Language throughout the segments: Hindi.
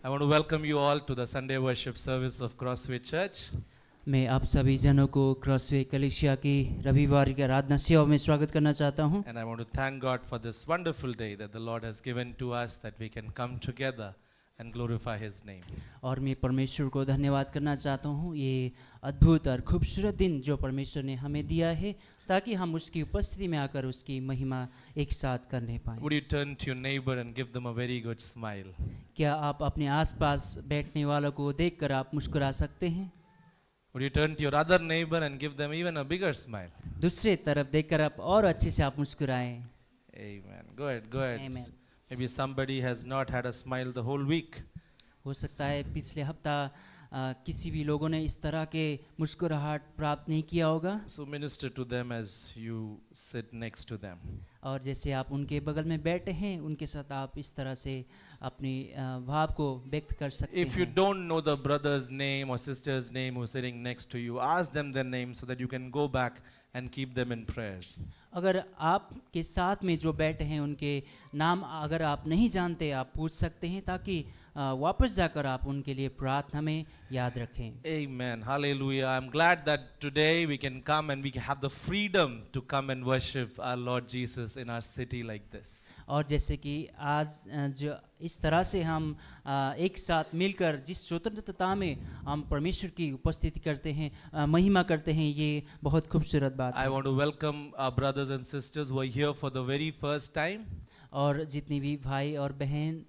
I want to welcome you all to the Sunday worship service of Crossway Church. मैं आप सभी जनों को क्रॉसवे कलीसिया की रविवार की आराधना सेवा में स्वागत करना चाहता हूं। And I want to thank God for this wonderful day that the Lord has given to us, that we can come together and glorify His name. और मैं परमेश्वर को धन्यवाद करना चाहता हूं, ये अद्भुत और खूबसूरत दिन जो परमेश्वर ने हमें दिया है ताकि हम उसकी उपस्थिति में आकर उसकी महिमा एक साथ करने पाएं। Would you turn to your neighbor and give them a very good smile? क्या आप अपने आसपास बैठने वालों को देखकर आप मुस्कुरा सकते हैं? Would you turn to your other neighbor and give them even a bigger smile? दूसरे तरफ देखकर आप और अच्छे से आप मुस्कुराएं। Amen. Go ahead, go ahead. Amen. Maybe somebody has not had a smile the whole week. हो सकता है पिछले हफ्ता किसी भी लोगों ने इस तरह के मुस्कुराहट प्राप्त नहीं किया होगा। So minister to them as you sit next to them. और जैसे आप उनके बगल में बैठे हैं उनके साथ आप इस तरह से अपनी भाव को व्यक्त कर सकते If you हैं। don't know the brother's name or sister's name who's sitting next to you, ask them their name so that you can go back and keep them in prayers. अगर आपके साथ में जो बैठे हैं उनके नाम अगर आप नहीं जानते आप पूछ सकते हैं ताकि वापस जाकर आप उनके लिए प्रार्थना में याद रखें। Amen. Hallelujah. I'm glad that today we can come and we can have the freedom to come and worship our Lord Jesus in our city like this. और जैसे कि आज जो इस तरह से हम एक साथ मिलकर जिस स्वतंत्रता में हम परमेश्वर की उपस्थिति करते हैं, महिमा करते हैं, ये बहुत खूबसूरत बात I है। want to welcome our brothers and sisters who are here for the very first time. और जितने भी भाई और बहन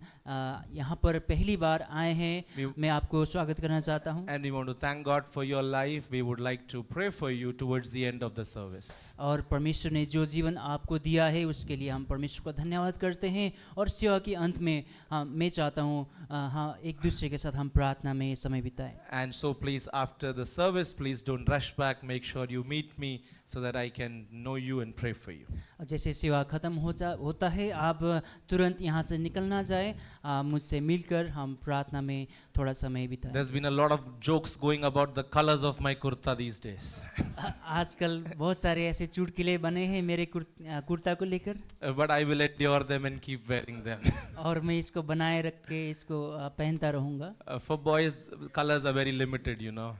यहाँ पर पहली बार आए हैं मैं आपको स्वागत करना चाहता हूँ। And we want to thank God for your life. We would like to pray for you towards the end of the service. और परमेश्वर ने जो जीवन आपको दिया है उसके लिए हम परमेश्वर को धन्यवाद करते हैं और सेवा के अंत में मैं चाहता हूँ हाँ एक दूसरे के साथ हम प्रार्थना में समय बिताएं। And so please after the service, please don't rush back. Make sure you meet me so that I can know you and pray for you. जैसे सेवा खत्म होता है आप तुरंत यहाँ से निकलना जाए, मुझसे मिलकर हम प्रार्थना में थोड़ा समय बिताएं। There's been a lot of jokes going about the colors of my kurta these days. आजकल बहुत सारे ऐसे चुटकुले बने हैं मेरे कुर्ता को लेकर। But I will endure them and keep wearing them. और मैं इसको बनाए रख के इसको पहनता रहूँगा। For boys, colors are very limited, you know.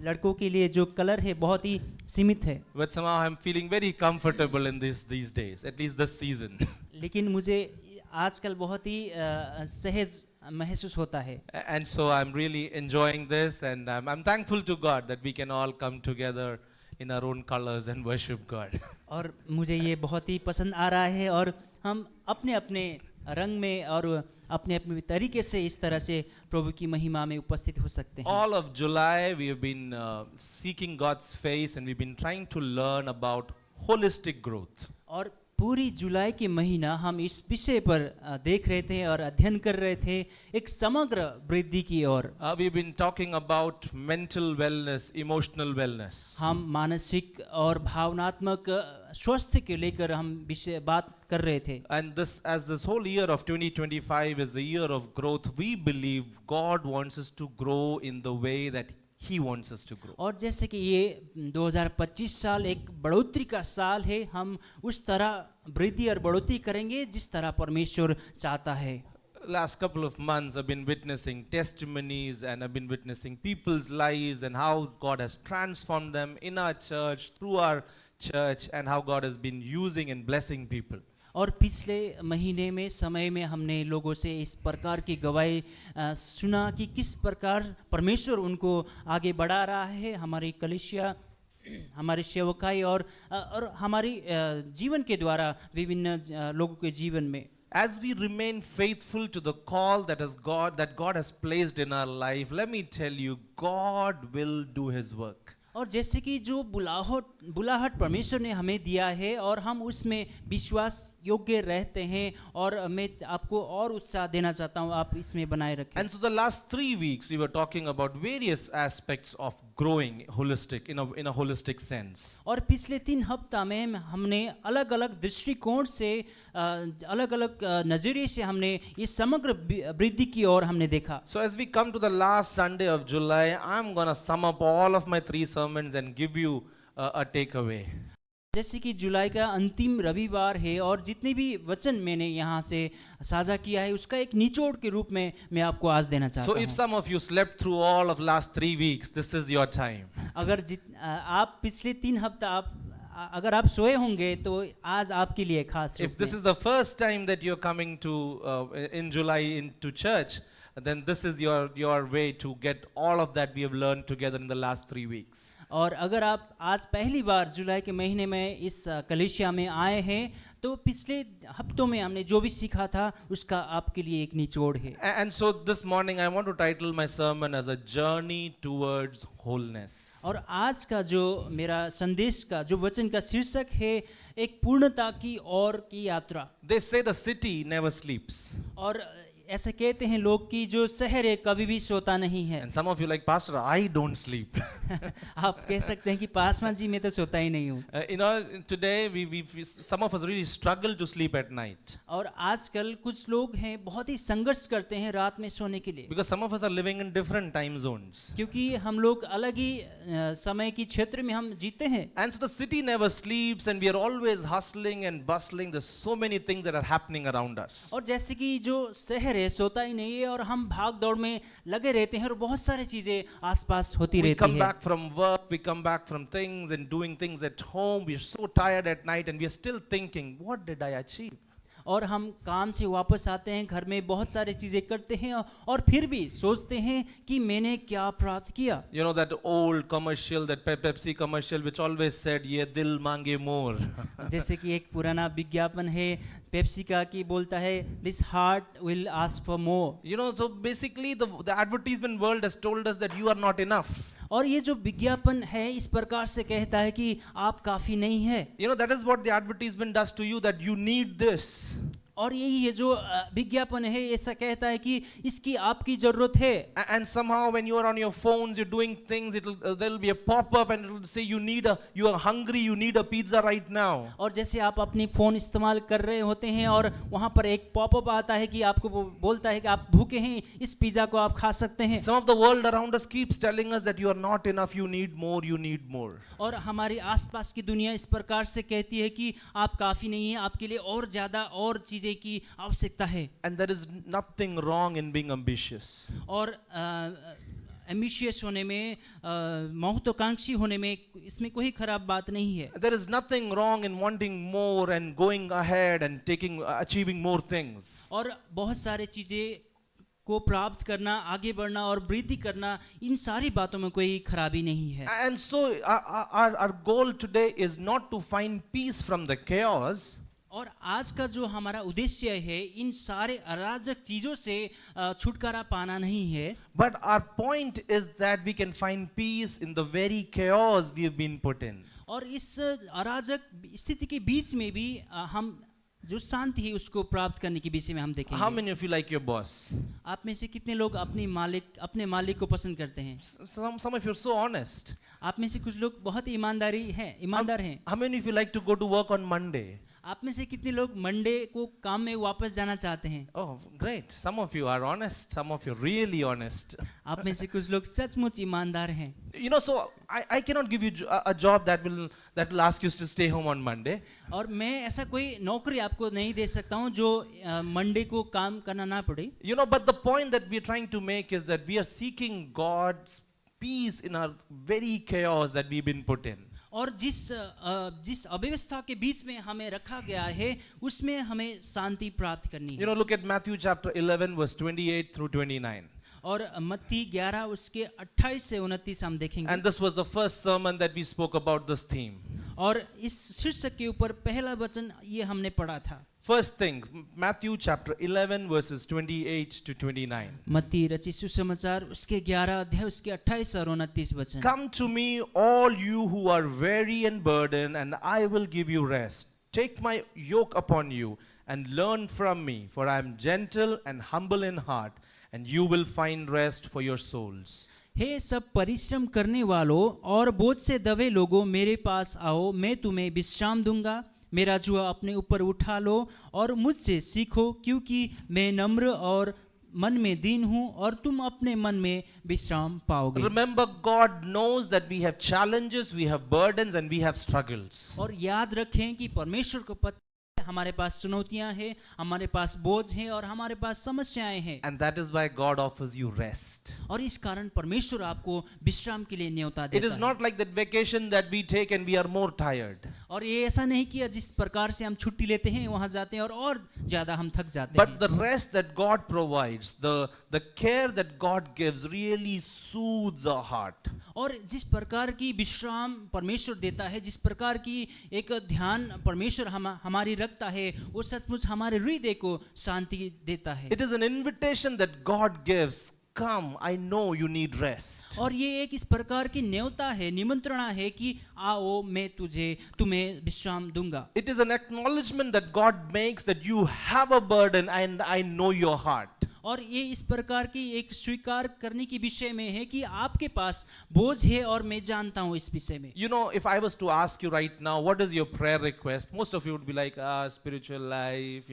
लड़कों के लिए जो कलर है बहुत ही सीमित है। But somehow I'm feeling very comfortable in these days, at least this season. लेकिन मुझे आजकल बहुत ही सहज महसूस होता है। And so I'm really enjoying this, and I'm thankful to God that we can all come together in our own colors and worship God. और मुझे ये बहुत ही पसंद आ रहा है और हम अपने अपने रंग में और अपने अपने तरीके से इस तरह से प्रभु की महिमा में उपस्थित हो सकते हैं। All of July we have been seeking God's face, and we've been trying to learn about holistic growth. और पूरी जुलाई के महीना हम इस विषय पर देख रहे थे और अध्ययन कर रहे थे एक समग्र वृद्धि की ओर। We've been talking about mental wellness, emotional wellness. हम मानसिक और भावनात्मक स्वास्थ्य को लेकर हम विषय बात कर रहे थे। And as this whole year of 2025 is the year of growth, we believe God wants us to grow in the way that He wants us to grow. और जैसे कि ये 2025 साल एक बढ़ोतरी का साल है, हम उस तरह वृद्धि और बढ़ोतरी करेंगे जिस तरह परमेश्वर चाहता है। Last couple of months I've been witnessing testimonies, and I've been witnessing people's lives and how God has transformed them in our church, through our church, and how God has been using and blessing people. और पिछले महीने में समय में हमने लोगों से इस प्रकार की गवाही सुना कि किस प्रकार परमेश्वर उनको आगे बढ़ा रहा है, हमारी कलीसिया, हमारी सेवकाई और हमारी जीवन के द्वारा विभिन्न लोगों के जीवन में। As we remain faithful to the call that God has placed in our life, let me tell you, God will do His work. और जैसे कि जो बुलाहट परमेश्वर ने हमें दिया है और हम उसमें विश्वास योग्य रहते हैं, और मैं आपको और उत्साह देना चाहता हूँ आप इसमें बनाए रखें। And so the last 3 weeks we were talking about various aspects of growing holistic in a holistic sense. और पिछले 3 हफ्ता में हमने अलग अलग दृष्टिकोण से अलग अलग नजरिए से हमने इस समग्र वृद्धि की ओर हमने देखा। So as we come to the last Sunday of July, I'm going to sum up all of my 3 sermons and give you a takeaway. जैसे कि जुलाई का अंतिम रविवार है और जितने भी वचन मैंने यहाँ से साझा किया है उसका एक निचोड़ के रूप में मैं आपको आज देना चाहता So if हूँ। some of you slept through all of last 3 weeks, this is your time. अगर आप पिछले 3 हफ्ता अगर आप सोए होंगे तो आज आपके लिए खास If रूप this में। is the first time that you're coming to in July into church, then this is your way to get all of that we have learned together in the last 3 weeks. और अगर आप आज पहली बार जुलाई के महीने में इस कलीसिया में आए हैं तो पिछले हफ्तों में हमने जो भी सीखा था उसका आपके लिए एक निचोड़ है। And so this morning I want to title my sermon as a journey towards wholeness. और आज का जो मेरा संदेश का जो वचन का शीर्षक है एक पूर्णता की ओर की यात्रा। They say the city never sleeps. और ऐसे कहते हैं लोग कि जो शहर है कभी भी सोता नहीं है। And some of you like, Pastor, I don't sleep. आप कह सकते हैं कि पासवान जी मैं तो सोता ही नहीं हूँ। You know, today some of us really struggle to sleep at night. और आजकल कुछ लोग हैं बहुत ही संघर्ष करते हैं रात में सोने के लिए। Because some of us are living in different time zones. क्योंकि हम लोग अलग ही समय की क्षेत्र में हम जीते हैं। And so the city never sleeps and we are always hustling and bustling. There's so many things that are happening around us. और जैसे कि जो शहर है सोता ही नहीं है और हम भाग दौड़ में लगे रहते हैं और बहुत सारी चीजें आसपास होती We रहती come है। back from work, we come back from things and doing things at home. We're so tired at night and we're still thinking, what did I achieve? और हम काम से वापस आते हैं घर में बहुत सारी चीजें करते हैं और फिर भी सोचते हैं कि मैंने क्या प्राप्त किया। You know that old commercial, that Pepsi commercial which always said, ye dil mange more. जैसे कि एक पुराना विज्ञापन है पेप्सी का कि बोलता है this heart will ask for more. You know, so basically the advertisement world has told us that you are not enough. और ये जो विज्ञापन है इस प्रकार से कहता है कि आप काफी नहीं है। You know, that is what the advertisement does to you, that you need this. और यही ये जो विज्ञापन है ऐसा कहता है कि इसकी आपकी जरूरत है। And somehow when you are on your phones, you're doing things, there'll be a pop-up and it'll say you are hungry, you need a pizza right now. और जैसे आप अपनी फोन इस्तेमाल कर रहे होते हैं और वहाँ पर एक पॉपअप आता है कि आपको बोलता है कि आप भूखे हैं, इस पिज्जा को आप खा सकते हैं। Some of the world around us keeps telling us that you are not enough, you need more, you need more. और हमारे आसपास की दुनिया इस प्रकार से कहती है कि आप काफी नहीं हैं, आपके लिए और ज्यादा और चीजें की आवश्यकता है। And there is nothing wrong in being ambitious. और एम्बिशियस होने में महत्वाकांक्षी होने में इसमें कोई खराब बात नहीं है। There is nothing wrong in wanting more and going ahead and achieving more things. और बहुत सारे चीजें को प्राप्त करना, आगे बढ़ना और वृद्धि करना, इन सारी बातों में कोई खराबी नहीं है। And so our goal today is not to find peace from the chaos. और आज का जो हमारा उद्देश्य है इन सारे अराजक चीजों से छुटकारा पाना नहीं है। But our point is that we can find peace in the very chaos we have been put in. और इस अराजक स्थिति के बीच में भी हम जो शांति है उसको प्राप्त करने के विषय में हम देखेंगे। How मany of you like your boss? आप में से कितने लोग अपने मालिक को पसंद करते हैं? Some of you are so honest. आप में से कुछ लोग बहुत ईमानदार हैं। How many of you like to go to work on Monday? आप में से कितने लोग मंडे को काम में वापस जाना चाहते हैं? Oh, great. Some of you are honest. Some of you are really honest. आप में से कुछ लोग सचमुच ईमानदार हैं। You know, so I cannot give you a job that will ask you to stay home on Monday. और मैं ऐसा कोई नौकरी आपको नहीं दे सकता हूँ जो मंडे को काम करना ना पड़े। You know, but the point that we are trying to make is that we are seeking God's peace in our very chaos that we've been put in. और जिस अव्यवस्था के बीच में हमें रखा गया है उसमें हमें शांति प्राप्त करनी है। You know, look at Matthew chapter 11 verse 28 through 29. और मत्ती 11 उसके 28 से 29 हम देखेंगे। And this was the first sermon that we spoke about this theme. और इस शीर्षक के ऊपर पहला वचन ये हमने पढ़ा था। First thing, Matthew chapter 11 verses 28 to 29. मत्ती रचित सुसमाचार उसके 11 अध्याय उसके 28 और 29 वचन। Come to me, all you who are weary and burdened, and I will give you rest. Take my yoke upon you and learn from me, for I am gentle and humble in heart, and you will find rest for your souls. हे सब परिश्रम करने वालों और बोझ से दबे लोगों, मेरे पास आओ, मैं तुम्हें विश्राम दूंगा। मेरा जुआ अपने ऊपर उठा लो और मुझसे सीखो, क्योंकि मैं नम्र और मन में दीन हूँ और तुम अपने मन में विश्राम पाओगे। Remember, God knows that we have challenges, we have burdens, and we have struggles. और याद रखें कि परमेश्वर को पता है हमारे पास चुनौतियां हैं, हमारे पास बोझ हैं और हमारे पास समस्याएं हैं। And that is why God offers you rest. और इस कारण परमेश्वर आपको विश्राम के लिए न्योता It देता is है। not like that vacation that we take and we are more tired. और ये ऐसा नहीं किया जिस प्रकार से हम छुट्टी लेते हैं वहां जाते हैं और ज्यादा हम थक जाते But हैं। the rest that God provides, the care that God gives really soothes our heart. और जिस प्रकार की विश्राम परमेश्वर देता है, जिस प्रकार की एक ध्यान परमेश्वर हमारी रखता है, वो सचमुच हमारे हृदय को शांति देता है। It is an invitation that God gives. Come, I know you need rest. और ये एक इस प्रकार की न्योता है, निमंत्रणा है कि आओ मैं तुम्हें विश्राम दूंगा। It is an acknowledgement that God makes that you have a burden and I know your heart. और ये इस प्रकार की एक स्वीकार करने की विषय में है कि आपके पास बोझ है और मैं जानता हूँ इस विषय में। You know, if I was to ask you right now, what is your prayer request? Most of you would be like, spiritual life,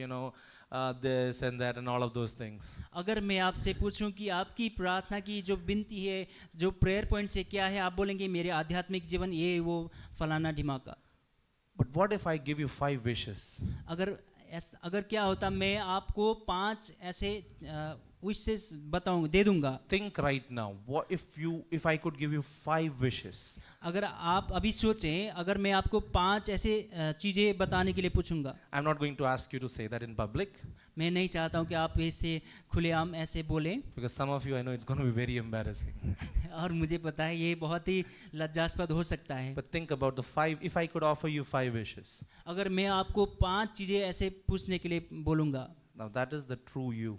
this and that and all of those things. अगर मैं आपसे पूछूं कि आपकी प्रार्थना की जो विनती है, जो प्रेयर पॉइंट से क्या है, आप बोलेंगे मेरे आध्यात्मिक जीवन ये वो फलाना ढिमाका। But what if I give you 5 wishes? अगर क्या होता मैं आपको 5 ऐसे विशेस दे दूंगा। Think right now. What if I could give you 5 wishes? अगर आप अभी सोचें, अगर मैं आपको 5 ऐसे चीजें बताने के लिए पूछूंगा। I'm not going to ask you to say that in public. मैं नहीं चाहता हूं कि आप ऐसे खुलेआम ऐसे बोलें। Because some of you, I know it's going to be very embarrassing. और मुझे पता है ये बहुत ही लज्जास्पद हो सकता है। But think about the 5. If I could offer you 5 wishes. अगर मैं आपको 5 चीजें ऐसे पूछने के लिए बोलूंगा। Now that is the true you.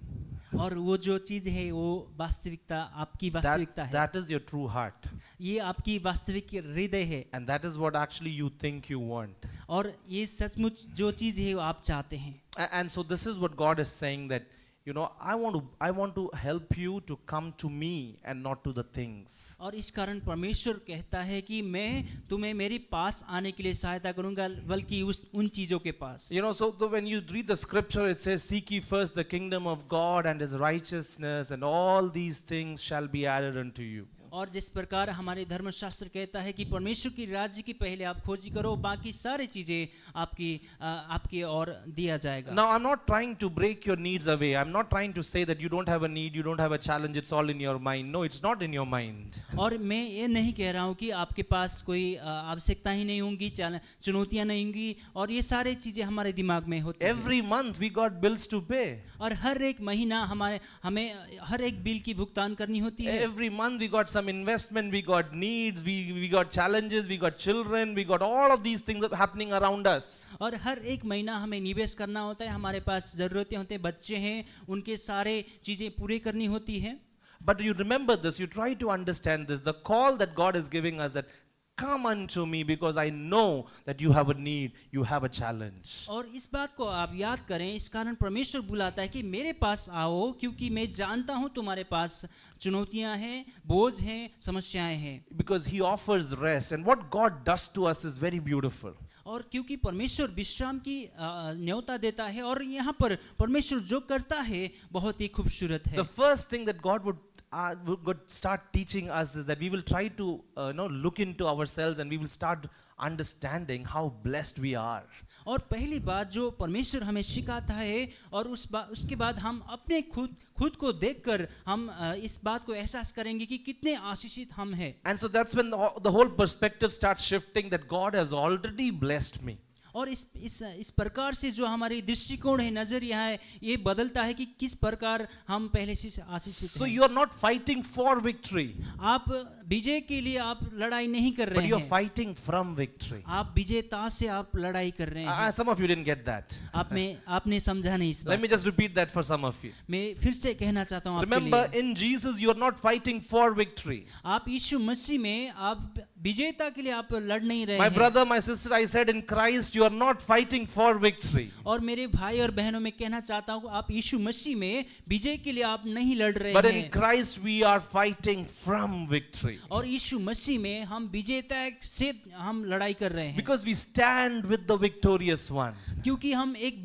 और वो जो चीज है वो वास्तविकता, आपकी वास्तविकता है। That is your true heart. ये आपकी वास्तविक हृदय है। And that is what actually you think you want. और ये सचमुच जो चीज है वो आप चाहते हैं। And so this is what God is saying, that I want to help you to come to me and not to the things. और इस कारण परमेश्वर कहता है कि मैं तुम्हें मेरे पास आने के लिए सहायता करूंगा, बल्कि उन चीजों के पास। So when you read the scripture, it says, seek ye first the kingdom of God and his righteousness, and all these things shall be added unto you. और जिस प्रकार हमारे धर्मशास्त्र कहता है कि परमेश्वर की राज्य की पहले आप खोजी करो, बाकी सारी चीजें आपकी ओर दिया जाएगा। Now I'm not trying to break your needs away. I'm not trying to say that you don't have a need, you don't have a challenge, it's all in your mind. No, it's not in your mind. और मैं ये नहीं कह रहा हूँ कि आपके पास कोई आवश्यकता ही नहीं होंगी, चुनौतियां नहीं होंगी, और ये सारी चीजें हमारे दिमाग में होती हैं। Every month we got bills to pay. और हर एक महीना हमें हर एक बिल की भुगतान करनी होती है। Every month we got some investment, we got needs, we got challenges, we got children, we got all of these things happening around us. और हर एक महीना हमें निवेश करना होता है, हमारे पास जरूरतें होती हैं, बच्चे हैं, उनके सारे चीजें पूरी करनी होती है। But you remember this, you try to understand this, the call that God is giving us, that come unto me because I know that you have a need, you have a challenge. और इस बात को आप याद करें, इस कारण परमेश्वर बुलाता है कि मेरे पास आओ, क्योंकि मैं जानता हूं तुम्हारे पास चुनौतियां हैं, बोझ हैं, समस्याएं हैं। Because he offers rest, and what God does to us is very beautiful. और क्योंकि परमेश्वर विश्राम की न्योता देता है, और यहाँ पर परमेश्वर जो करता है बहुत ही खूबसूरत है। The first thing that God would start teaching us is that we will try to look into ourselves, and we will start understanding how blessed we are. और पहली बात जो परमेश्वर हमें सिखाता है, और उसके बाद हम अपने खुद को देखकर हम इस बात को एहसास करेंगे कि कितने आशीषित हम हैं। And so that's when the whole perspective starts shifting, that God has already blessed me. और इस प्रकार से जो हमारी दृष्टिकोण है, नजरिया है, ये बदलता है कि किस प्रकार हम पहले से आशीषित हैं। So you are not fighting for victory. आप विजय के लिए आप लड़ाई नहीं कर रहे But you are हैं, fighting from victory. आप विजेता से आप लड़ाई कर रहे हैं। Some of you didn't get that. आपने समझा नहीं इस Let बात। me just repeat that for some of you. मैं फिर से कहना चाहता हूँ आपके Remember, लिए, in Jesus you are not fighting for victory. आप यीशु मसीह में आप विजेता के लिए आप लड़ नहीं रहे My हैं। brother, my sister, I said in Christ, you are not fighting for victory. और मेरे भाई और बहनों में कहना चाहता हूँ आप यीशु मसीह में विजय के लिए आप नहीं लड़ रहे But in हैं, Christ, we are fighting from victory. और यीशु मसीह में हम विजेता से हम लड़ाई कर रहे हैं, Because we stand with the victorious one. क्योंकि हम एक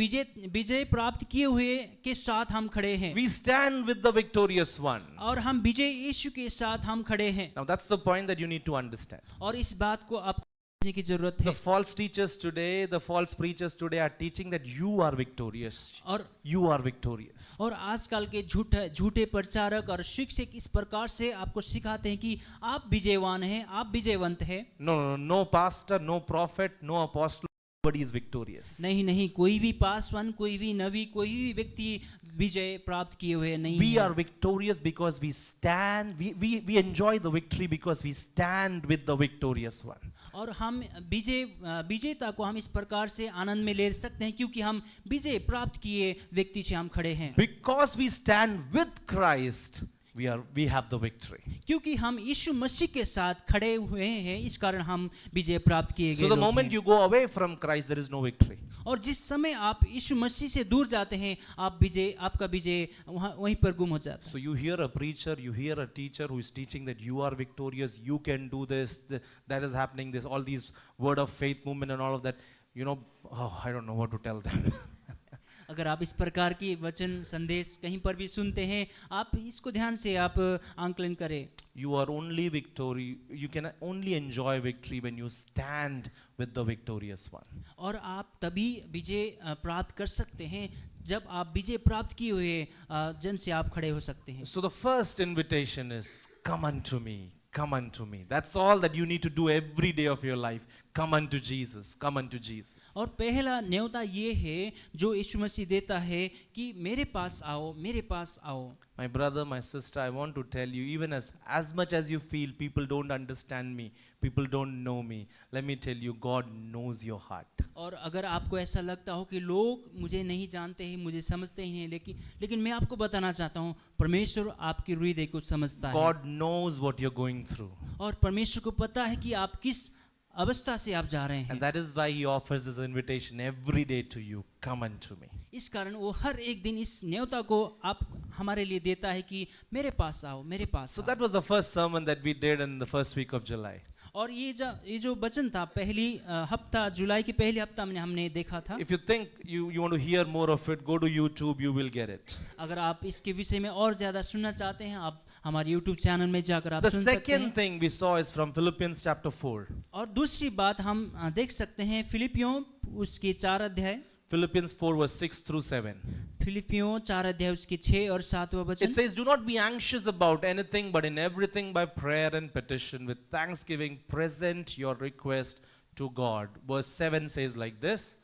विजय प्राप्त किए हुए के साथ हम खड़े हैं, We stand with the victorious one. और हम विजय यीशु के साथ हम खड़े हैं। Now that's the point that you need to understand. और इस बात को आपको समझने की जरूरत The है। false teachers today, the false preachers today are teaching that you are victorious. और You are victorious. और आजकल के झूठे प्रचारक और शिक्षक इस प्रकार से आपको सिखाते हैं कि आप विजयवान हैं, आप विजयवंत हैं। No pastor, no prophet, no apostle, nobody is victorious. नहीं, कोई भी पासवान, कोई भी नबी, कोई भी व्यक्ति विजय प्राप्त किए हुए नहीं We है। are victorious because we stand, we enjoy the victory because we stand with the victorious one. और हम विजेता को हम इस प्रकार से आनंद में ले सकते हैं क्योंकि हम विजय प्राप्त किए व्यक्ति से हम खड़े हैं। Because we stand with Christ, we have the victory. क्योंकि हम यीशु मसीह के साथ खड़े हुए हैं, इस कारण हम विजय प्राप्त किए गए So the लोग moment हैं। you go away from Christ, there is no victory. और जिस समय आप यीशु मसीह से दूर जाते हैं, आपका विजय वहीं पर गुम हो जाता है। So you hear a preacher, you hear a teacher who is teaching that you are victorious, you can do this, that is happening, this, all these word of faith movement and all of that. I don't know what to tell them. अगर आप इस प्रकार की वचन संदेश कहीं पर भी सुनते हैं, आप इसको ध्यान से आप आंकलन करें। You are only you can only enjoy victory when you stand with the victorious one. और आप तभी विजय प्राप्त कर सकते हैं जब आप विजय प्राप्त किए हुए जन से आप खड़े हो सकते हैं। So the first invitation is, come unto me, come unto me. That's all that you need to do every day of your life. Come unto Jesus, come unto Jesus. और पहला न्योता ये है जो यीशु मसीह देता है कि मेरे पास आओ, मेरे पास आओ। My brother, my sister, I want to tell you, even as much as you feel people don't understand me, people don't know me, let me tell you, God knows your heart. और अगर आपको ऐसा लगता हो कि लोग मुझे नहीं जानते हैं, मुझे समझते ही नहीं, लेकिन मैं आपको बताना चाहता हूँ, परमेश्वर आपकी हृदय को समझता है। God knows what you're going through. और परमेश्वर को पता है कि आप किस अवस्था से आप जा रहे हैं। And that is why He offers this invitation every day to you, come unto me. इस कारण वो हर एक दिन इस न्योता को आप हमारे लिए देता है कि मेरे पास आओ, मेरे पास So आओ। that was the first sermon that we did in the first week of July. और ये जो वचन था पहली हफ्ता, जुलाई की पहली हफ्ता में हमने देखा था। If you think you want to hear more of it, go to YouTube, you will get it. अगर आप इसके विषय में और ज्यादा सुनना चाहते हैं, आप हमारे YouTube चैनल में जाकर आप The सुन सकते second हैं। thing we saw is from Philippians chapter 4. और दूसरी बात हम देख सकते हैं फिलिपियों उसके 4 अध्याय, Philippians 4 verse 6 through 7. फिलिपियों 4 अध्याय उसके 6 और 7वां It वचन। says, do not be anxious about anything, but in everything by prayer and petition with thanksgiving present your request to God. Verse 7 says like this,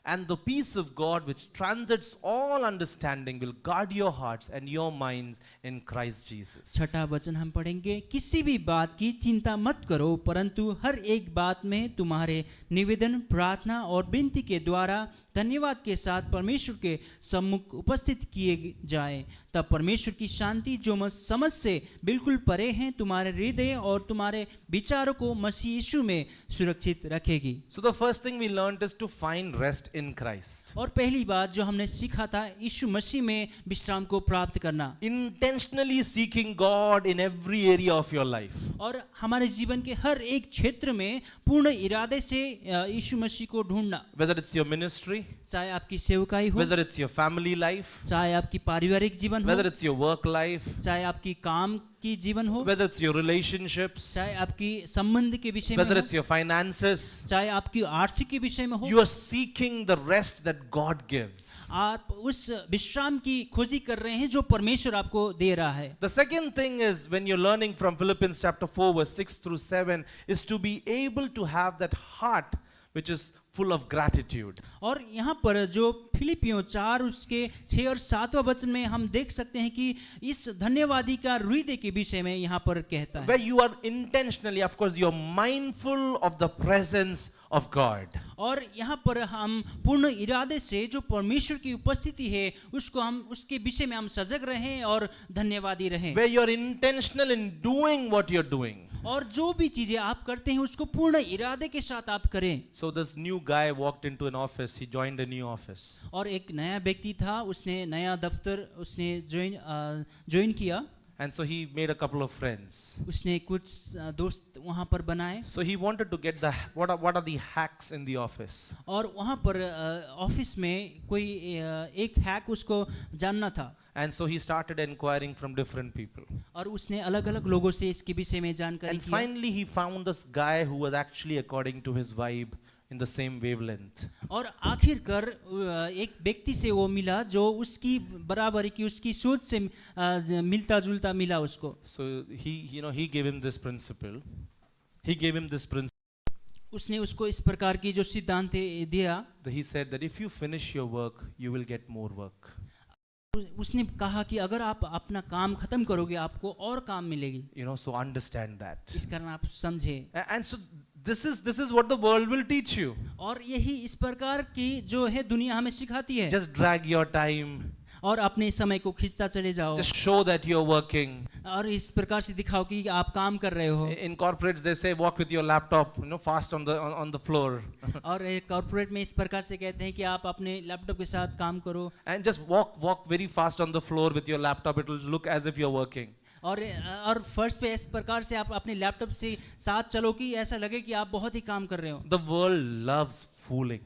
and the peace of God which transcends all understanding will guard your hearts and your minds in Christ Jesus. छठा वचन हम पढ़ेंगे, किसी भी बात की चिंता मत करो, परंतु हर एक बात में तुम्हारे निवेदन, प्रार्थना और विनती के द्वारा धन्यवाद के साथ परमेश्वर के सम्मुख उपस्थित किए जाए, तब परमेश्वर की शांति जो समझ से बिल्कुल परे हैं तुम्हारे हृदय और तुम्हारे विचारों को मसीह यीशु में सुरक्षित रखेगी। So the first thing we learned is to find rest in Christ. और पहली बात जो हमने सीखा था, यीशु मसीह में विश्राम को प्राप्त करना। Intentionally seeking God in every area of your life. और हमारे जीवन के हर एक क्षेत्र में पूर्ण इरादे से यीशु मसीह को ढूंढना। Whether it's your ministry, चाहे आपकी सेवकाई हो, whether it's your family life, चाहे आपकी पारिवारिक जीवन हो, whether it's your work life, चाहे आपकी काम की जीवन हो, whether it's your relationships, चाहे आपकी संबंध के विषय में whether हो, it's your finances, चाहे आपकी आर्थिक के विषय में हो, you are seeking the rest that God gives. आप उस विश्राम की खोजी कर रहे हैं जो परमेश्वर आपको दे रहा है। The second thing is, when you're learning from Philippians chapter 4 verse 6 through 7, is to be able to have that heart which is full of gratitude. और यहाँ पर जो फिलिपियों 4 उसके 6 और 7वां वचन में हम देख सकते हैं कि इस धन्यवादी का हृदय के विषय में यहाँ पर कहता है, Where you are intentionally, of course, you're mindful of the presence of God. और यहाँ पर हम पूर्ण इरादे से जो परमेश्वर की उपस्थिति है उसको हम उसके विषय में हम सजग रहें और धन्यवादी रहें। Where you're intentional in doing what you're doing. और जो भी चीजें आप करते हैं उसको पूर्ण इरादे के साथ आप करें। So this new guy walked into an office. He joined a new office. और एक नया व्यक्ति था, उसने नया दफ्तर उसने ज्वाइन किया। And so he made a couple of friends. उसने कुछ दोस्त वहाँ पर बनाए। So he wanted to get the what are the hacks in the office. और वहाँ पर ऑफिस में कोई एक हैक उसको जानना था। And so he started inquiring from different people. और उसने अलग-अलग लोगों से इसके विषय में जानकारी And किया। finally he found this guy who was actually according to his vibe in the same wavelength. और आखिरकार एक व्यक्ति से वो मिला जो उसकी बराबरी की उसकी सोच से मिलता जुलता मिला उसको। So he gave him this principle. He gave him this principle. उसने उसको इस प्रकार की जो सिद्धांत दिया। He said that if you finish your work, you will get more work. उसने कहा कि अगर आप अपना काम खत्म करोगे आपको और काम मिलेगी। So understand that. इस कारण आप समझे। And so this is what the world will teach you. और यही इस प्रकार की जो है दुनिया हमें सिखाती है। Just drag your time. और अपने समय को खींचता चले जाओ। Just show that you're working. और इस प्रकार से दिखाओ कि आप काम कर रहे हो। In corporates they say walk with your laptop, fast on the floor. और कॉर्पोरेट में इस प्रकार से कहते हैं कि आप अपने लैपटॉप के साथ काम करो। And just walk very fast on the floor with your laptop. It will look as if you're working. और फर्श पे इस प्रकार से आप अपने लैपटॉप से साथ चलो कि ऐसा लगे कि आप बहुत ही काम कर रहे हो। The world loves fooling.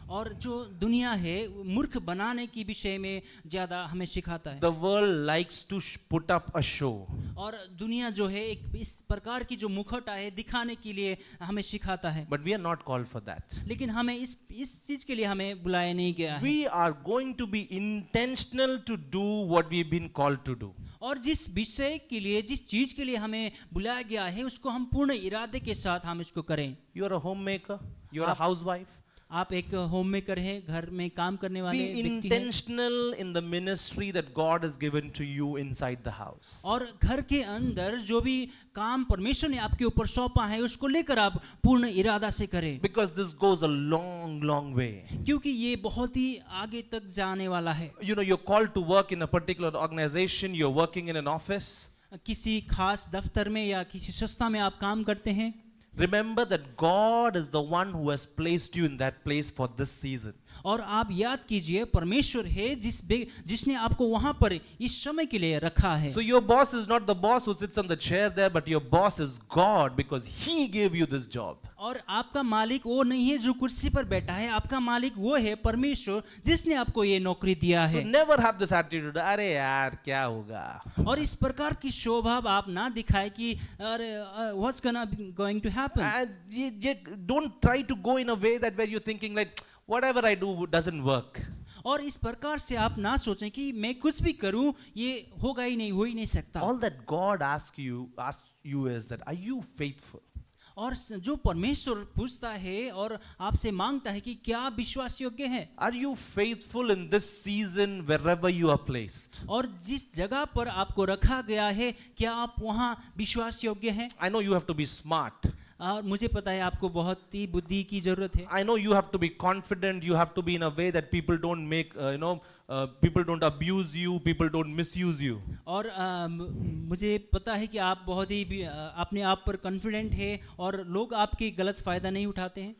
और जो दुनिया है मूर्ख बनाने की विषय में ज्यादा हमें सिखाता है। The world likes to put up a show. और दुनिया जो है एक इस प्रकार की जो मुखौटा है दिखाने के लिए हमें सिखाता है। But we are not called for that. लेकिन हमें इस चीज के लिए हमें बुलाया नहीं गया है। We are going to be intentional to do what we've been called to do. और जिस विषय के लिए जिस चीज के लिए हमें बुलाया गया है उसको हम पूर्ण इरादे के साथ हम इसको करें। You are a homemaker. You are a housewife. आप एक होम मेकर हैं, घर में काम करने वाले Be व्यक्ति हैं। intentional in the ministry that God has given to you inside the house. और घर के अंदर जो भी काम परमेश्वर ने आपके ऊपर सौंपा है उसको लेकर आप पूर्ण इरादा से करें। Because this goes a long way. क्योंकि ये बहुत ही आगे तक जाने वाला है। You're called to work in a particular organization. You're working in an office. किसी खास दफ्तर में या किसी संस्था में आप काम करते हैं। Remember that God is the one who has placed you in that place for this season. और आप याद कीजिए परमेश्वर है जिसने आपको वहां पर इस समय के लिए रखा है। So your boss is not the boss who sits on the chair there, but your boss is God because He gave you this job. और आपका मालिक वो नहीं है जो कुर्सी पर बैठा है, आपका मालिक वो है परमेश्वर जिसने आपको ये नौकरी दिया So है। never have this attitude. अरे यार क्या होगा? और इस प्रकार की शोभा आप ना दिखाए कि अरे what's going to happen? You don't try to go in a way that where you're thinking like whatever I do doesn't work. और इस प्रकार से आप ना सोचें कि मैं कुछ भी करूं ये होगा ही नहीं, हो ही नहीं सकता। All that God asks you is that are you faithful? और जो परमेश्वर पूछता है और आपसे मांगता है कि क्या आप विश्वास योग्य हैं? Are you faithful in this season wherever you are placed? और जिस जगह पर आपको रखा गया है क्या आप वहाँ विश्वास योग्य हैं? I know you have to be smart. और मुझे पता है आपको बहुत ही बुद्धि की जरूरत है। I know you have to be confident. You have to be in a way that people don't make, people don't abuse you, people don't misuse you. और मुझे पता है कि आप बहुत ही अपने आप पर कॉन्फिडेंट है और लोग आपकी गलत फायदा नहीं उठाते हैं।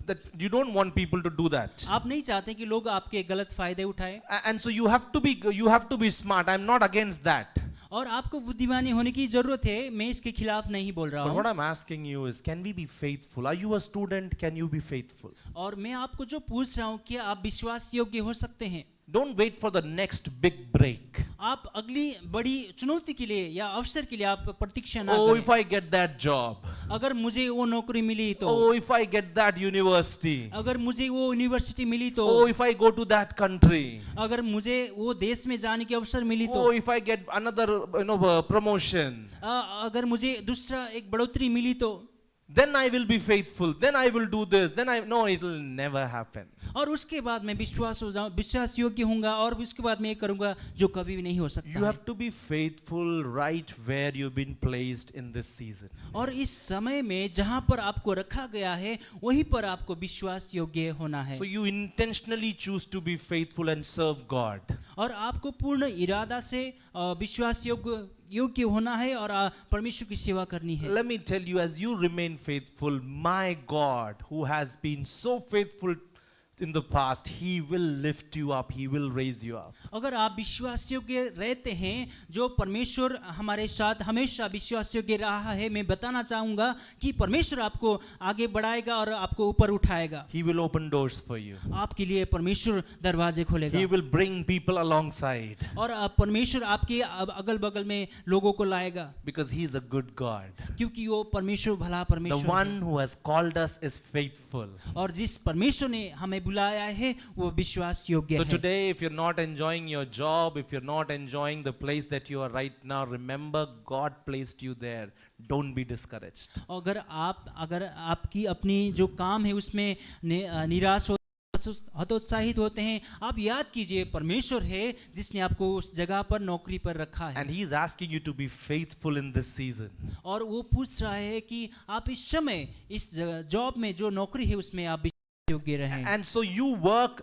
That you don't want people to do that. आप नहीं चाहते कि लोग आपके गलत फायदे उठाएं। And so you have to be smart. I'm not against that. और आपको बुद्धिमानी होने की जरूरत है, मैं इसके खिलाफ नहीं बोल रहा But हूँ। what I'm asking you is, can we be faithful? Are you a student? Can you be faithful? और मैं आपको जो पूछ रहा हूँ क्या आप विश्वास योग्य हो सकते हैं? Don't wait for the next big break. आप अगली बड़ी चुनौती के लिए या अवसर के लिए आप प्रतीक्षा ना Oh, करें। if I get that job. अगर मुझे वो नौकरी मिली तो, Oh, if I get that university. अगर मुझे वो यूनिवर्सिटी मिली तो, Oh, if I go to that country. अगर मुझे वो देश में जाने की अवसर मिली तो, Oh, if I get another, promotion. अगर मुझे दूसरा एक बढ़ोतरी मिली तो, then I will be faithful, then I will do this, no, it will never happen. और उसके बाद मैं विश्वास योग्य होऊंगा और उसके बाद मैं ये करूंगा जो कभी भी नहीं हो सकता You है। have to be faithful right where you've been placed in this season. और इस समय में जहां पर आपको रखा गया है वहीं पर आपको विश्वास योग्य होना है। So you intentionally choose to be faithful and serve God. और आपको पूर्ण इरादा से विश्वास योग्य होना है और परमेश्वर की सेवा करनी है। Let me tell you, as you remain faithful, my God, who has been so faithful in the past, He will lift you up, He will raise you up. अगर आप विश्वास योग्य रहते हैं, जो परमेश्वर हमारे साथ हमेशा विश्वास योग्य रहा है, मैं बताना चाहूंगा कि परमेश्वर आपको आगे बढ़ाएगा और आपको ऊपर उठाएगा। He will open doors for you. आपके लिए परमेश्वर दरवाजे खोलेगा। He will bring people alongside. और परमेश्वर आपके अगल बगल में लोगों को लाएगा। Because He is a good God. क्योंकि वो परमेश्वर भला The परमेश्वर है। one who has called us is faithful. और जिस परमेश्वर ने हमें बुलाया है वो विश्वास योग्य So है। today, if you're not enjoying your job, if you're not enjoying the place that you are right now, remember God placed you there. Don't be discouraged. अगर आपकी अपनी जो काम है उसमें निराश हतोत्साहित होते हैं, आप याद कीजिए परमेश्वर है जिसने आपको उस जगह पर नौकरी पर रखा है। And He is asking you to be faithful in this season. और वो पूछ रहा है कि आप इस समय इस जॉब में जो नौकरी है उसमें आप विश्वास योग्य रहें। And so you work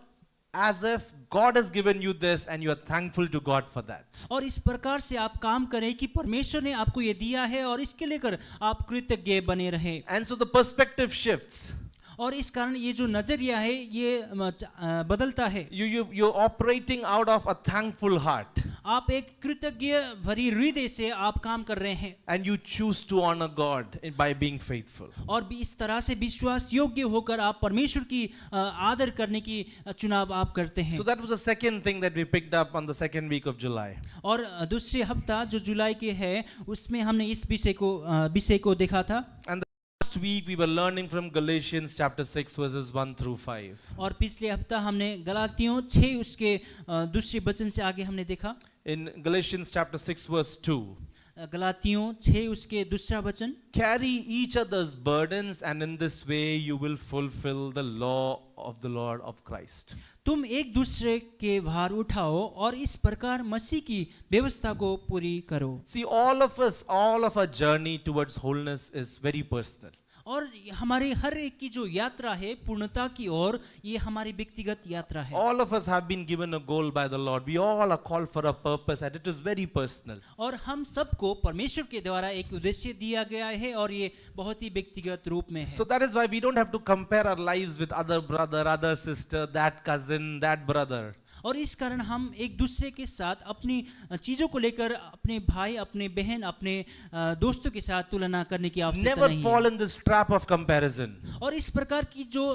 as if God has given you this and you are thankful to God for that. और इस प्रकार से आप काम करें कि परमेश्वर ने आपको ये दिया है और इसके लेकर आप कृतज्ञ बने रहें। And so the perspective shifts. और इस कारण ये जो नजरिया है ये बदलता है। You're operating out of a thankful heart. आप एक कृतज्ञ भरी हृदय से आप काम कर रहे हैं। And you choose to honor God by being faithful. और भी इस तरह से विश्वास योग्य होकर आप परमेश्वर की आदर करने की चुनाव आप करते हैं। So that was the second thing that we picked up on the second week of July. और दूसरे हफ्ता जो जुलाई के है उसमें हमने इस विषय को देखा था। And last week we were learning from Galatians chapter 6 verses 1 through 5. और पिछले हफ्ता हमने गलातियों 6 उसके दूसरे वचन से आगे हमने देखा। In Galatians chapter 6 verse 2. गलातियों 6 उसके दूसरा वचन, Carry each other's burdens and in this way you will fulfill the law of the Lord of Christ. तुम एक दूसरे के भार उठाओ और इस प्रकार मसीह की व्यवस्था को पूरी करो। See, all of our journey towards wholeness is very personal. और हमारी हर एक की जो यात्रा है पूर्णता की ओर, ये हमारी व्यक्तिगत यात्रा है। All of us have been given a goal by the Lord. We all are called for a purpose and it is very personal. और हम सबको परमेश्वर के द्वारा एक उद्देश्य दिया गया है और ये बहुत ही व्यक्तिगत रूप में है। So that is why we don't have to compare our lives with other brother, other sister, that cousin, that brother. और इस कारण हम एक दूसरे के साथ अपनी चीजों को लेकर अपने भाई, अपने बहन, अपने दोस्तों के साथ तुलना करने की आवश्यकता Never नहीं fall है। in this trap of comparison. और इस प्रकार की जो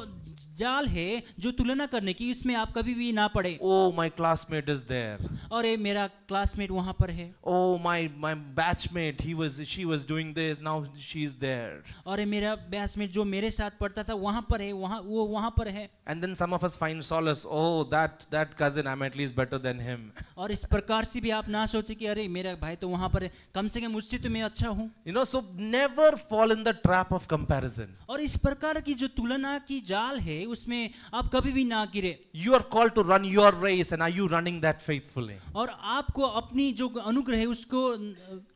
जाल है जो तुलना करने की, इसमें आप कभी भी ना पड़े। Oh, my classmate is there. और ये मेरा क्लासमेट वहां पर है। Oh, my batchmate, she was doing this, now she is there. और ये मेरा बैचमेट जो मेरे साथ पढ़ता था वहां पर है, वो वहां पर है। And then some of us find solace. Oh, that cousin, I'm at least better than him. और इस प्रकार से भी आप ना सोचे कि अरे मेरा भाई तो वहां पर है, कम से कम मुझसे तो मैं अच्छा हूँ। You know, so never fall in the trap of comparison. और इस प्रकार की जो तुलना की जाल है उसमें आप कभी भी ना गिरे। You are called to run your race, and are you running that faithfully? और आपको अपनी जो अनुग्रह है उसको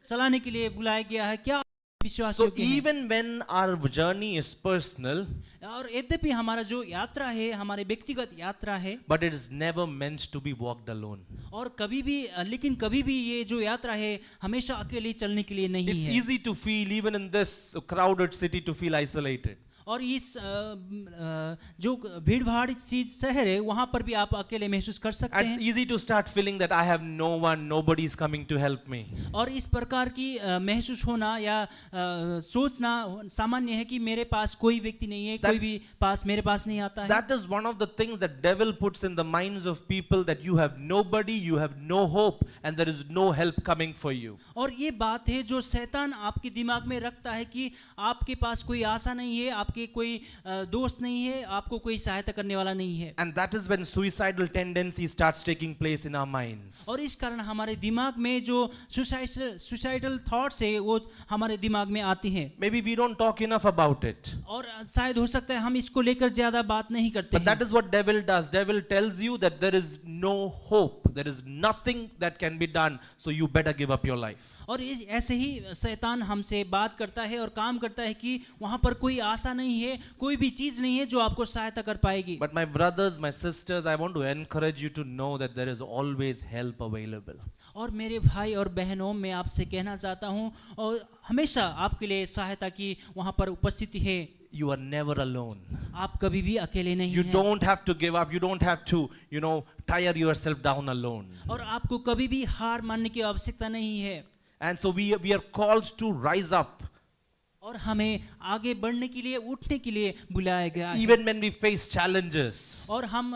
चलाने के लिए बुलाया गया है, क्या विश्वास So योग्य है? even when our journey is personal, और यद्यपि हमारा जो यात्रा है हमारे व्यक्तिगत यात्रा है, but it is never meant to be walked alone. और लेकिन कभी भी ये जो यात्रा है हमेशा अकेले चलने के लिए नहीं It's है। easy to feel, even in this crowded city, to feel isolated. और इस जो भीड़ भाड़ शहर है वहां पर भी आप अकेले महसूस कर सकते And हैं। it's easy to start feeling that I have no one, nobody is coming to help me. और इस प्रकार की महसूस होना या सोचना सामान्य है कि मेरे पास कोई व्यक्ति नहीं है, कोई भी मेरे पास नहीं आता है। That is one of the things that devil puts in the minds of people, that you have nobody, you have no hope, and there is no help coming for you. और ये बात है जो शैतान आपके दिमाग में रखता है कि आपके पास कोई आशा नहीं है, आपके आपके कोई दोस्त नहीं है, आपको कोई सहायता करने वाला नहीं है। And that is when suicidal tendency starts taking place in our minds. और इस कारण हमारे दिमाग में जो सुसाइडल थॉट्स है वो हमारे दिमाग में आती हैं। Maybe we don't talk enough about it. और शायद हो सकता है हम इसको लेकर ज्यादा बात नहीं करते But that हैं। is what devil does. Devil tells you that there is no hope. There is nothing that can be done. So you better give up your life. और ऐसे ही शैतान हमसे बात करता है और काम करता है कि वहाँ पर कोई आशा नहीं है, कोई भी चीज नहीं है जो आपको सहायता कर पाएगी। But my brothers, my sisters, I want to encourage you to know that there is always help available. और मेरे भाई और बहनों, मैं आपसे कहना चाहता हूँ और हमेशा आपके लिए सहायता की वहाँ पर उपस्थिति है। You are never alone. आप कभी भी अकेले नहीं You हैं। don't have to give up. You don't have to, tire yourself down alone. और आपको कभी भी हार मानने की आवश्यकता नहीं है। And so we are called to rise up. और हमें आगे बढ़ने के लिए, उठने के लिए बुलाया गया है। Even when we face challenges. और हम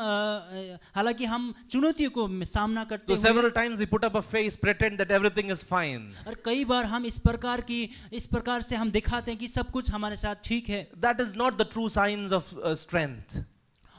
हालांकि हम चुनौतियों को सामना करते So हुए, several times we put up a face, pretend that everything is fine. और कई बार हम इस प्रकार से हम दिखाते हैं कि सब कुछ हमारे साथ ठीक है। That is not the true signs of strength.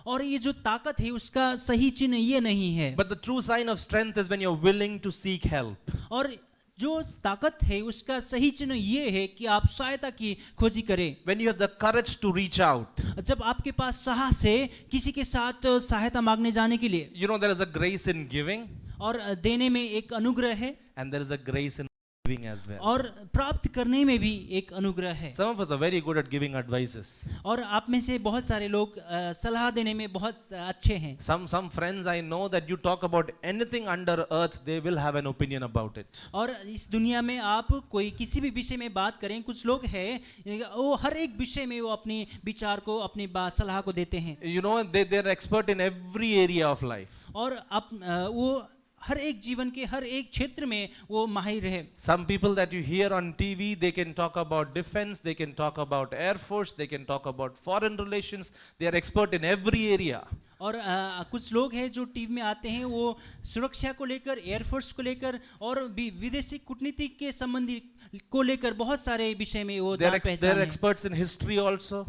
और ये जो ताकत है उसका सही चिन्ह ये नहीं है। But the true sign of strength is when you're willing to seek help. और जो ताकत है उसका सही चिन्ह ये है कि आप सहायता की खोजी करें। When you have the courage to reach out. जब आपके पास साहस है किसी के साथ सहायता मांगने जाने के लिए। There is a grace in giving. और देने में एक अनुग्रह है। And there is a grace in giving as well. और प्राप्त करने में भी एक अनुग्रह है। Some of us are very good at giving advices. और आप में से बहुत सारे लोग सलाह देने में बहुत अच्छे हैं। Some friends I know that you talk about anything under earth, they will have an opinion about it. और इस दुनिया में आप कोई किसी भी विषय में बात करें, कुछ लोग हैं वो हर एक विषय में वो अपने विचार को, अपनी सलाह को देते हैं। They're expert in every area of life. और आप वो हर एक जीवन के हर एक क्षेत्र में वो माहिर है। Some people that you hear on TV, they can talk about defense, they can talk about air force, they can talk about foreign relations. They are expert in every area. और कुछ लोग हैं जो टीवी में आते हैं, वो सुरक्षा को लेकर, एयरफोर्स को लेकर और विदेशी कूटनीति के संबंधी को लेकर बहुत सारे विषय में वो जान पहचान They're है। experts in history also.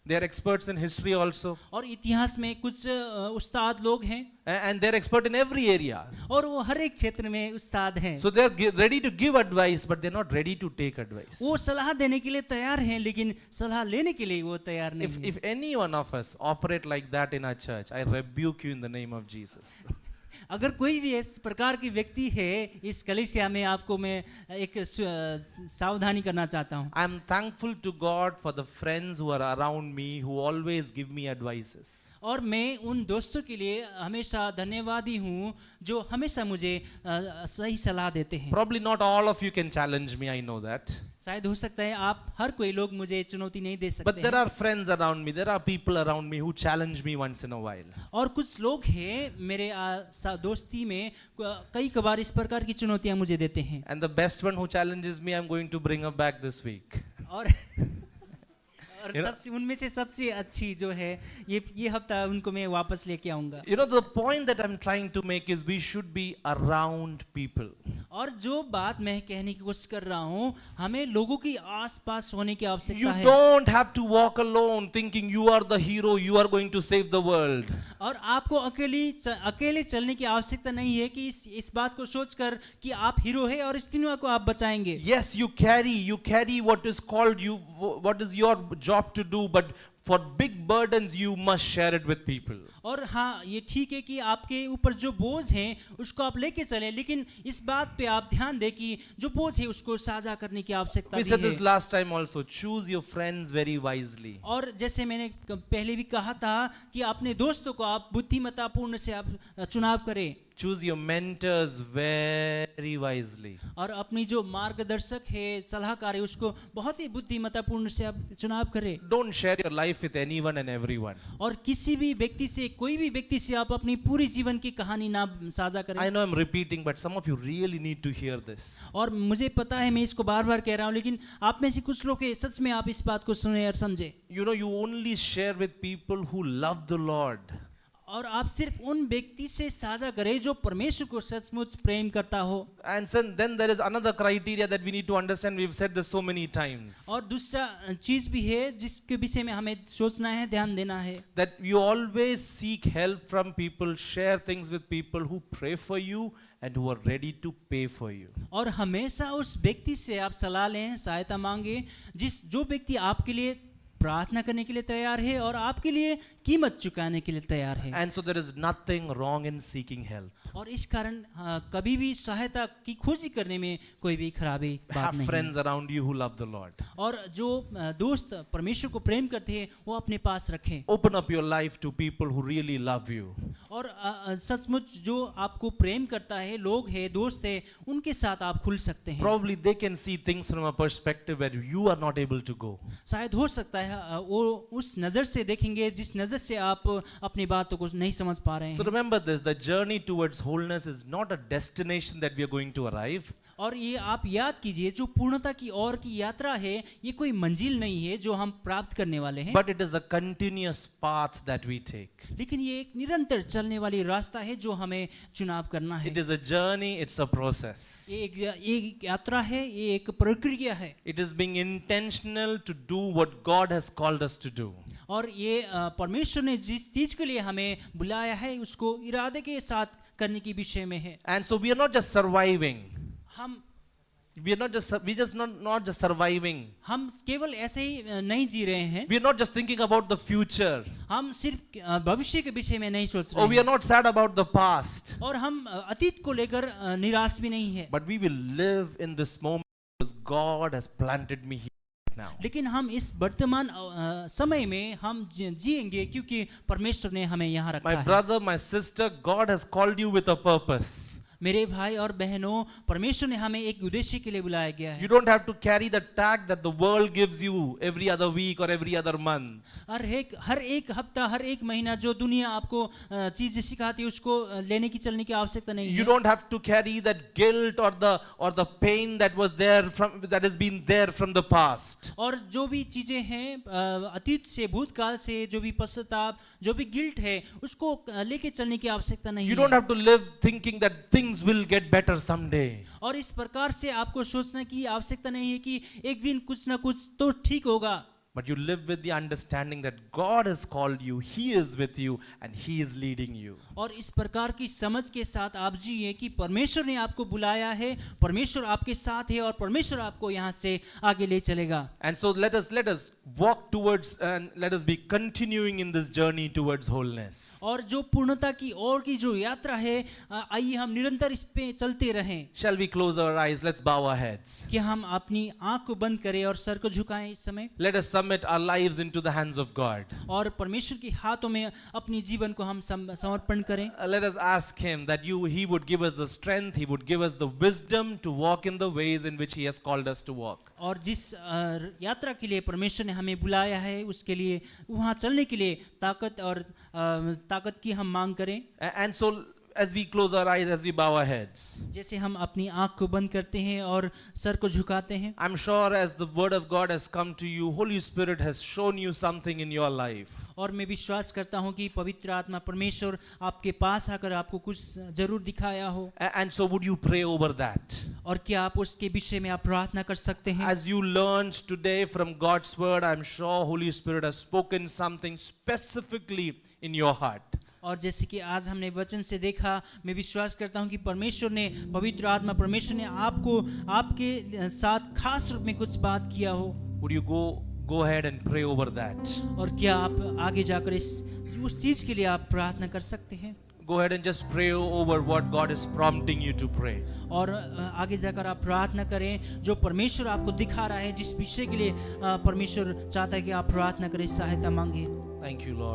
They are experts in history also. और इतिहास में कुछ उस्ताद लोग हैं। And they're expert in every area. और वो हर एक क्षेत्र में उस्ताद हैं। So they're ready to give advice, but they're not ready to take advice. वो सलाह देने के लिए तैयार हैं, लेकिन सलाह लेने के लिए वो तैयार नहीं हैं। If any one of us operate like that in our church, I rebuke you in the name of Jesus. अगर कोई भी इस प्रकार की व्यक्ति है इस कलीसिया में, आपको मैं एक सावधानी करना चाहता हूँ। I'm thankful to God for the friends who are around me who always give me advices. और मैं उन दोस्तों के लिए हमेशा धन्यवादी हूँ जो हमेशा मुझे सही सलाह देते हैं। Probably not all of you can challenge me, I know that. शायद हो सकता है आप हर कोई लोग मुझे चुनौती नहीं दे सकते But there are friends around me, there are people around me who challenge me once in a while. और कुछ लोग हैं मेरे दोस्ती में, कई कबार इस प्रकार की चुनौतियां मुझे देते हैं। And the best one who challenges me, I'm going to bring her back this week. और सबसे उनमें से सबसे अच्छी जो है ये हफ्ता उनको मैं वापस लेके आऊंगा। The point that I'm trying to make is we should be around people. और जो बात मैं कहने की कोशिश कर रहा हूँ, हमें लोगों की आसपास होने की आवश्यकता You है। don't have to walk alone thinking you are the hero, you are going to save the world. और आपको अकेले चलने की आवश्यकता नहीं है कि इस बात को सोचकर कि आप हीरो है और इस दुनिया को आप बचाएंगे। Yes, you carry what is called you, what is your job to do, but for big burdens you must share it with people. और हाँ, ये ठीक है कि आपके ऊपर जो बोझ हैं उसको आप लेके चलें, लेकिन इस बात पे आप ध्यान दें कि जो बोझ है उसको साझा करने की आवश्यकता We भी said this है। last time also, choose your friends very wisely. और जैसे मैंने पहले भी कहा था कि अपने दोस्तों को आप बुद्धिमत्तापूर्ण से आप चुनाव करें। Choose your mentors very wisely. और अपनी जो मार्गदर्शक है, सलाहकार है, उसको बहुत ही बुद्धिमत्तापूर्ण से आप चुनाव करें। Don't share your life with anyone and everyone. और किसी भी व्यक्ति से, कोई भी व्यक्ति से आप अपनी पूरी जीवन की कहानी ना साझा करें। I know I'm repeating, but some of you really need to hear this. और मुझे पता है मैं इसको बार बार कह रहा हूँ, लेकिन आप में से कुछ लोग हैं सच में आप इस बात को सुने और समझे। You only share with people who love the Lord. और आप सिर्फ उन व्यक्ति से साझा करें जो परमेश्वर को सचमुच प्रेम करता हो। And then there is another criteria that we need to understand. We've said this so many times. और दूसरा चीज भी है जिसके विषय में हमें सोचना है, ध्यान देना है, That you always seek help from people, share things with people who pray for you and who are ready to pay for you. और हमेशा उस व्यक्ति से आप सलाह लें, सहायता मांगे जो व्यक्ति आपके लिए प्रार्थना करने के लिए तैयार है और आपके लिए कीमत चुकाने के लिए तैयार है। And so there is nothing wrong in seeking help. और इस कारण कभी भी सहायता की खोजी करने में कोई भी खराबी बात Have नहीं friends around you who love the Lord. और जो दोस्त परमेश्वर को प्रेम करते हैं वो अपने पास रखें। Open up your life to people who really love you. और सचमुच जो आपको प्रेम करता है, लोग हैं, दोस्त हैं, उनके साथ आप खुल सकते हैं। Probably they can see things from a perspective where you are not able to go. शायद हो सकता है वो उस नजर से देखेंगे जिस नजर से आप अपनी बातों को नहीं समझ पा रहे So हैं। remember this, the journey towards wholeness is not a destination that we are going to arrive. और ये आप याद कीजिए, जो पूर्णता की ओर की यात्रा है ये कोई मंजिल नहीं है जो हम प्राप्त करने वाले हैं, But it is a continuous path that we take. लेकिन ये एक निरंतर चलने वाली रास्ता है जो हमें चुनाव करना है। It is a journey, it's a process. ये एक यात्रा है, ये एक प्रक्रिया है। It is being intentional to do what God has called us to do. और ये परमेश्वर ने जिस चीज के लिए हमें बुलाया है उसको इरादे के साथ करने की विषय में है। And so we are not just surviving. हम not just surviving. हम केवल ऐसे ही नहीं जी रहे हैं, We are not just thinking about the future. हम सिर्फ भविष्य के विषय में नहीं सोच Or रहे we are हैं not sad about the past. और हम अतीत को लेकर निराश भी नहीं है, But we will live in this moment because God has planted me here now. लेकिन हम इस वर्तमान समय में हम जिएंगे क्योंकि परमेश्वर ने हमें यहाँ रखा My है। brother, my sister, God has called you with a purpose. मेरे भाई और बहनों, परमेश्वर ने हमें एक उद्देश्य के लिए बुलाया गया है। You don't have to carry the tag that the world gives you every other week or every other month. हर एक हफ्ता, हर एक महीना जो दुनिया आपको चीजें सिखाती है उसको लेने की चलने की आवश्यकता नहीं You है। don't have to carry that guilt or the pain that has been there from the past. और जो भी चीजें हैं अतीत से, भूतकाल से, जो भी पश्चाताप, जो भी गिल्ट है उसको लेके चलने की आवश्यकता नहीं You है। don't have to live thinking that things will get better someday. और इस प्रकार से आपको सोचने की आवश्यकता नहीं है कि एक दिन कुछ ना कुछ तो ठीक होगा, But you live with the understanding that God has called you, He is with you, and He is leading you. और इस प्रकार की समझ के साथ आप जिए कि परमेश्वर ने आपको बुलाया है, परमेश्वर आपके साथ है और परमेश्वर आपको यहाँ से आगे ले चलेगा। And so let us walk towards and let us be continuing in this journey towards wholeness. और जो पूर्णता की ओर की जो यात्रा है, आइए हम निरंतर इस पे चलते रहें। Shall we close our eyes? Let's bow our heads. कि हम अपनी आंख को बंद करें और सर को झुकाएं इस समय, Let us submit our lives into the hands of God. और परमेश्वर के हाथों में अपनी जीवन को हम समर्पण करें। Let us ask Him that He would give us the strength, He would give us the wisdom to walk in the ways in which He has called us to walk. और जिस यात्रा के लिए परमेश्वर ने हमें बुलाया है उसके लिए, वहाँ चलने के लिए ताकत की हम मांग करें। And so as we close our eyes, as we bow our heads, जैसे हम अपनी आंख को बंद करते हैं और सर को झुकाते हैं, I'm sure as the word of God has come to you, Holy Spirit has shown you something in your life. और मैं विश्वास करता हूं कि पवित्र आत्मा परमेश्वर आपके पास आकर आपको कुछ जरूर दिखाया हो। And so would you pray over that? और क्या आप उसके विषय में आप प्रार्थना कर सकते हैं? As you learned today from God's word, I'm sure Holy Spirit has spoken something specifically in your heart. और जैसे कि आज हमने वचन से देखा, मैं विश्वास करता हूं कि परमेश्वर ने, पवित्र आत्मा परमेश्वर ने आपको, आपके साथ खास रूप में कुछ बात किया हो। Would you go ahead and pray over that? और क्या आप आगे जाकर उस चीज के लिए आप प्रार्थना कर सकते हैं? Go ahead and just pray over what God is prompting you to pray. और आगे जाकर आप प्रार्थना करें जो परमेश्वर आपको दिखा रहा है, जिस विषय के लिए परमेश्वर चाहता है कि आप प्रार्थना करें, सहायता मांगे। Thank you, Lord.